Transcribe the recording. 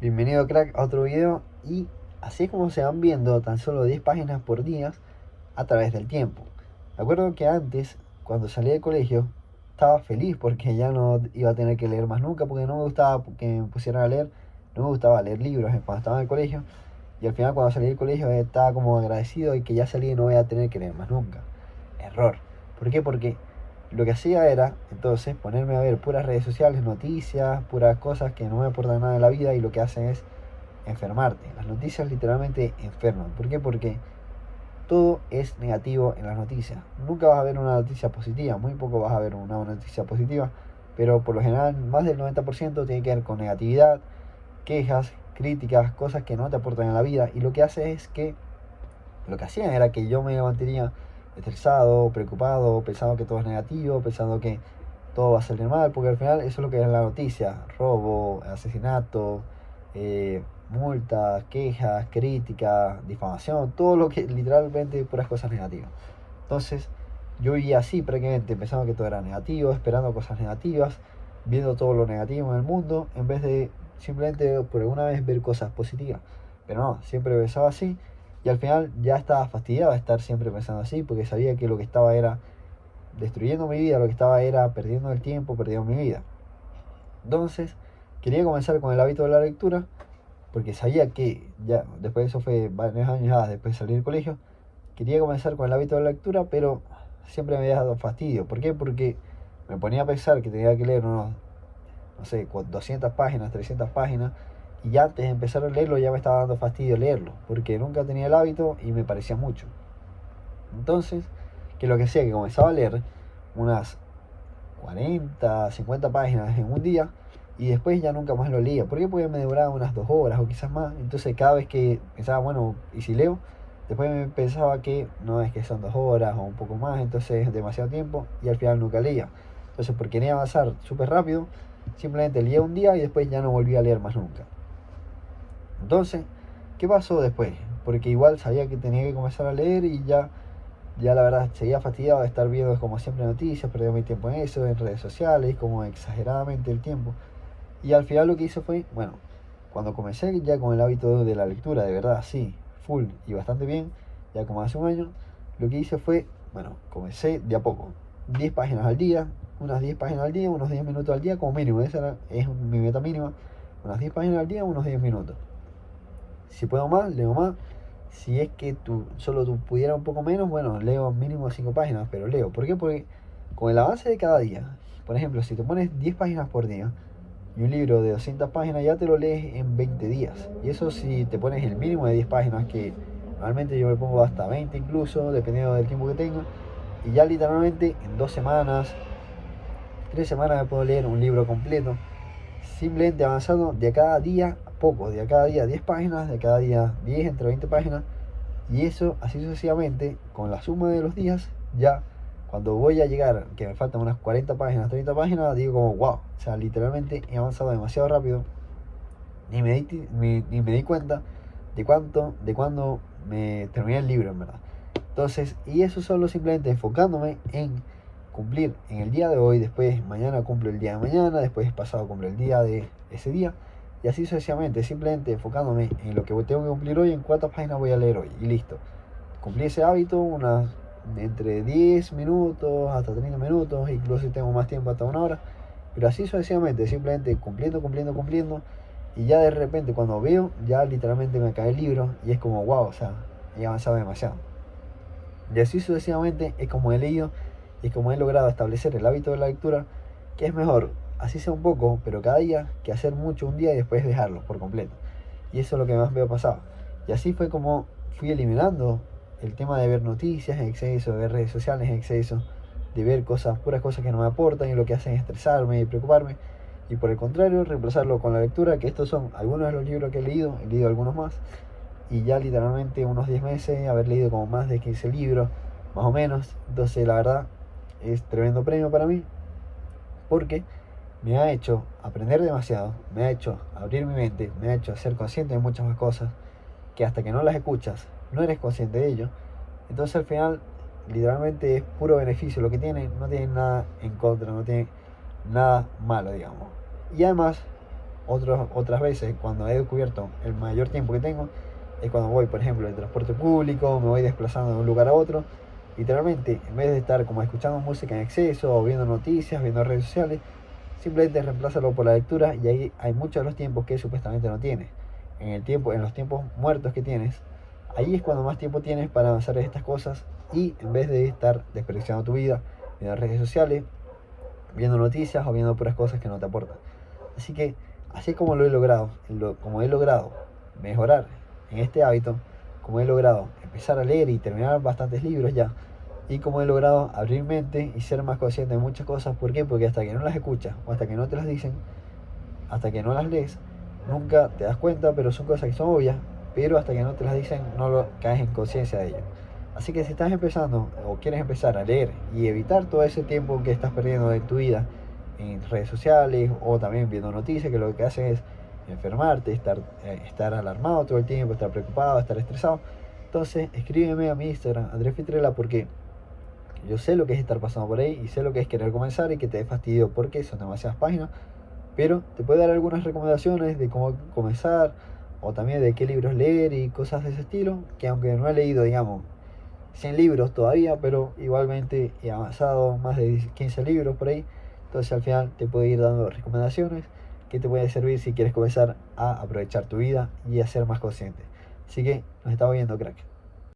Bienvenido crack a otro video y así es como se van viendo tan solo 10 páginas por día a través del tiempo. Me acuerdo que antes, cuando salí del colegio, estaba feliz porque ya no iba a tener que leer más nunca, porque no me gustaba que me pusieran a leer, no me gustaba leer libros cuando estaba en el colegio, y al final cuando salí del colegio estaba como agradecido y que ya salí y no voy a tener que leer más nunca. Error. ¿Por qué? Porque lo que hacía era entonces ponerme a ver puras redes sociales, noticias, puras cosas que no me aportan nada en la vida y lo que hacen es enfermarte. Las noticias literalmente enferman. ¿Por qué? Porque todo es negativo en las noticias. Nunca vas a ver una noticia positiva, muy poco vas a ver una noticia positiva, pero por lo general más del 90% tiene que ver con negatividad, quejas, críticas, cosas que no te aportan en la vida, y lo que hace es que lo que hacían era que yo me mantenía estresado, preocupado, pensando que todo es negativo, pensando que todo va a salir mal, porque al final eso es lo que es la noticia: robo, asesinato, multas, quejas, críticas, difamación, todo lo que literalmente puras cosas negativas. Entonces yo vivía así prácticamente, pensando que todo era negativo, esperando cosas negativas, viendo todo lo negativo en el mundo, en vez de simplemente por alguna vez ver cosas positivas. Pero no, siempre pensaba así, y al final ya estaba fastidiado de estar siempre pensando así, porque sabía que lo que estaba era destruyendo mi vida, lo que estaba era perdiendo el tiempo, perdiendo mi vida. Entonces quería comenzar con el hábito de la lectura, porque sabía que ya, después de eso fue varios años ya después de salir del colegio, quería comenzar con el hábito de la lectura, pero siempre me había dado fastidio. ¿Por qué? Porque me ponía a pensar que tenía que leer unos, no sé, 200 páginas, 300 páginas, y ya antes de empezar a leerlo ya me estaba dando fastidio leerlo, porque nunca tenía el hábito y me parecía mucho. Entonces, que lo que hacía, que comenzaba a leer unas 40, 50 páginas en un día, y después ya nunca más lo leía. ¿Por qué? Porque me demoraba unas 2 horas o quizás más. Entonces cada vez que pensaba, bueno, ¿y si leo? Después me pensaba que no, es que son 2 horas o un poco más, entonces es demasiado tiempo, y al final nunca leía. Entonces, por querer avanzar súper rápido, simplemente leía un día y después ya no volví a leer más nunca. Entonces, ¿qué pasó después? Porque igual sabía que tenía que comenzar a leer y ya la verdad seguía fastidiado de estar viendo como siempre noticias, perdía mi tiempo en eso, en redes sociales, como exageradamente el tiempo. Y al final lo que hice fue, bueno, cuando comencé ya con el hábito de la lectura, de verdad, sí, full y bastante bien, ya como hace un año, lo que hice fue, bueno, comencé de a poco, 10 páginas al día, unas 10 páginas al día, unos 10 minutos al día como mínimo, es mi meta mínima, unas 10 páginas al día, unos 10 minutos. Si puedo más, leo más. Si es que solo tú pudiera un poco menos, bueno, leo mínimo 5 páginas, pero leo. ¿Por qué? Porque con el avance de cada día, por ejemplo, si te pones 10 páginas por día y un libro de 200 páginas ya te lo lees en 20 días. Y eso si te pones el mínimo de 10 páginas, que normalmente yo me pongo hasta 20 incluso, dependiendo del tiempo que tenga. Y ya literalmente en 2 semanas, 3 semanas me puedo leer un libro completo, simplemente avanzando de cada día a poco, de cada día 10 páginas, de cada día 10 entre 20 páginas, y eso así sucesivamente, con la suma de los días, ya cuando voy a llegar, que me faltan unas 40 páginas, 30 páginas, digo como wow, o sea, literalmente he avanzado demasiado rápido, ni me di cuenta de cuándo me terminé el libro en verdad. Entonces, y eso solo simplemente enfocándome en cumplir en el día de hoy, después mañana cumplo el día de mañana, después pasado cumplo el día de ese día, y así sucesivamente, simplemente enfocándome en lo que tengo que cumplir hoy, en cuántas páginas voy a leer hoy, y listo. Cumplí ese hábito unas entre 10 minutos hasta 30 minutos, incluso si tengo más tiempo hasta 1 hora, pero así sucesivamente, simplemente cumpliendo, y ya de repente cuando veo, ya literalmente me cae el libro, y es como wow, o sea, he avanzado demasiado. Y así sucesivamente es como he leído y es como he logrado establecer el hábito de la lectura, que es mejor, así sea un poco, pero cada día, que hacer mucho un día y después dejarlo por completo. Y eso es lo que más veo pasado. Y así fue como fui eliminando el tema de ver noticias en exceso, de ver redes sociales en exceso, de ver cosas, puras cosas que no me aportan y lo que hacen es estresarme y preocuparme. Y por el contrario, reemplazarlo con la lectura, que estos son algunos de los libros que he leído algunos más, y ya literalmente unos 10 meses haber leído como más de 15 libros, más o menos. Entonces la verdad es tremendo premio para mí, porque me ha hecho aprender demasiado, me ha hecho abrir mi mente, me ha hecho ser consciente de muchas más cosas, que hasta que no las escuchas no eres consciente de ello. Entonces al final literalmente es puro beneficio lo que no tiene nada en contra, no tiene nada malo, digamos. Y además Otras veces, cuando he descubierto el mayor tiempo que tengo, es cuando voy, por ejemplo, en transporte público, me voy desplazando de un lugar a otro. Literalmente, en vez de estar como escuchando música en exceso o viendo noticias, viendo redes sociales, simplemente reemplázalo por la lectura y ahí hay muchos de los tiempos que supuestamente no tienes. En los tiempos muertos que tienes, ahí es cuando más tiempo tienes para hacer estas cosas y en vez de estar desperdiciando tu vida viendo redes sociales, viendo noticias o viendo puras cosas que no te aportan. Así que, así como lo he logrado, como he logrado mejorar en este hábito, como he logrado empezar a leer y terminar bastantes libros ya, y como he logrado abrir mente y ser más consciente de muchas cosas. ¿Por qué? Porque hasta que no las escuchas o hasta que no te las dicen, hasta que no las lees, nunca te das cuenta, pero son cosas que son obvias, pero hasta que no te las dicen no lo caes en conciencia de ello. Así que si estás empezando o quieres empezar a leer y evitar todo ese tiempo que estás perdiendo en tu vida en redes sociales o también viendo noticias que lo que hacen es enfermarte, estar alarmado todo el tiempo, estar preocupado, estar estresado, entonces escríbeme a mi Instagram, Andrés Fitrela, porque yo sé lo que es estar pasando por ahí y sé lo que es querer comenzar y que te dé fastidio porque son demasiadas páginas, pero te puedo dar algunas recomendaciones de cómo comenzar o también de qué libros leer y cosas de ese estilo, que aunque no he leído, digamos, 100 libros todavía, pero igualmente he avanzado más de 15 libros por ahí, entonces al final te puedo ir dando recomendaciones que te pueden servir si quieres comenzar a aprovechar tu vida y a ser más consciente. Así que nos estamos viendo, crack.